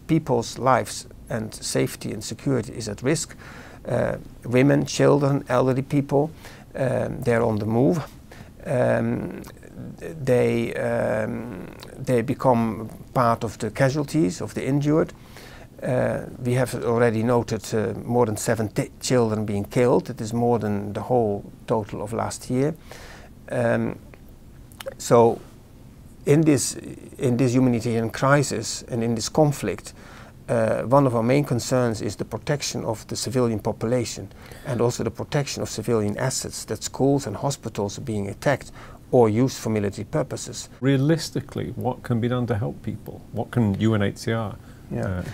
people's lives and safety and security is at risk. Women, children, elderly people, they're on the move. They become part of the casualties, of the injured. We have already noted more than 70 children being killed. It is more than the whole total of last year. So in this humanitarian crisis and in this conflict, one of our main concerns is the protection of the civilian population and also the protection of civilian assets, that schools and hospitals are being attacked or used for military purposes. Realistically, what can be done to help people? What can UNHCR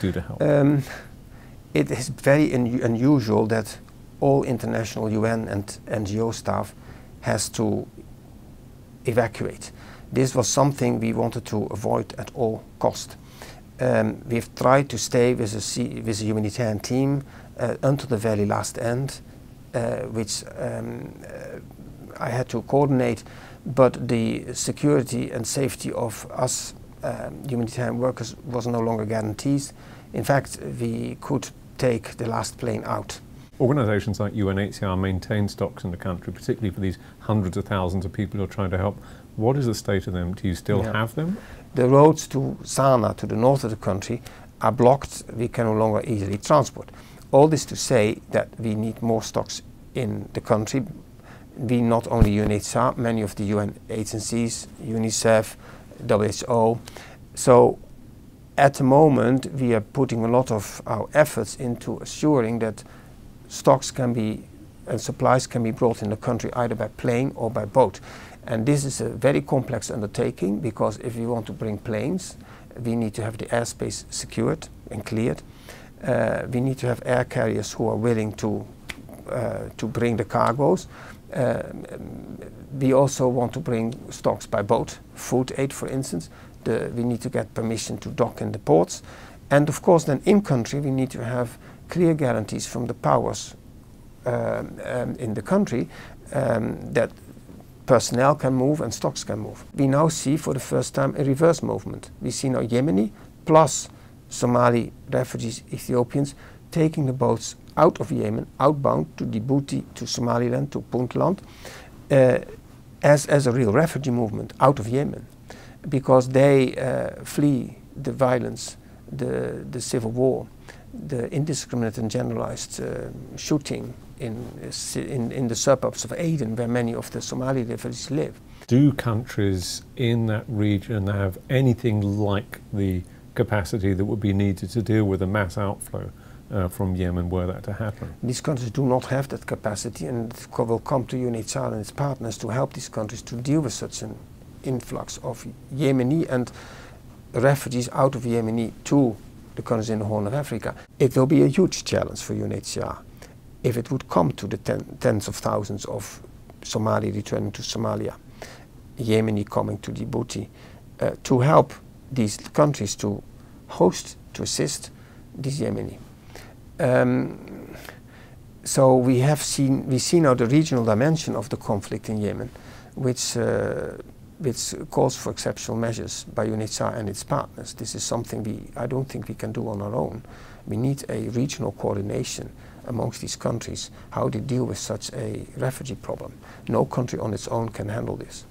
do to help? It is very unusual that all international UN and NGO staff has to evacuate. This was something we wanted to avoid at all cost. We've tried to stay with a humanitarian team until the very last end, which I had to coordinate, but the security and safety of us humanitarian workers was no longer guaranteed. In fact, we could take the last plane out. Organisations like UNHCR maintain stocks in the country, particularly for these hundreds of thousands of people you're trying to help. What is the state of them? Do you still have them? The roads to Sana, to the north of the country, are blocked. We can no longer easily transport. All this to say that we need more stocks in the country. We, not only UNHCR, many of the UN agencies, UNICEF, WHO. So at the moment we are putting a lot of our efforts into assuring that stocks can be and supplies can be brought in the country either by plane or by boat. And this is a very complex undertaking, because if we want to bring planes, we need to have the airspace secured and cleared. We need to have air carriers who are willing to bring the cargoes. We also want to bring stocks by boat, food aid for instance. We need to get permission to dock in the ports. And of course then in country we need to have clear guarantees from the powers in the country that personnel can move and stocks can move. We now see for the first time a reverse movement. We see now Yemeni plus Somali refugees, Ethiopians, taking the boats out of Yemen, outbound to Djibouti, to Somaliland, to Puntland, as a real refugee movement out of Yemen, because they flee the violence, the civil war, the indiscriminate and generalized shooting in the suburbs of Aden, where many of the Somali refugees live. Do countries in that region have anything like the capacity that would be needed to deal with a mass outflow from Yemen were that to happen? These countries do not have that capacity, and it will come to UNHCR and its partners to help these countries to deal with such an influx of Yemeni and refugees out of Yemeni to the countries in the Horn of Africa. It will be a huge challenge for UNHCR if it would come to the tens of thousands of Somali returning to Somalia, Yemeni coming to Djibouti, to help these countries to host, to assist these Yemeni. So we see now the regional dimension of the conflict in Yemen, which calls for exceptional measures by UNHCR and its partners. This is something I don't think we can do on our own. We need a regional coordination amongst these countries, how they deal with such a refugee problem. No country on its own can handle this.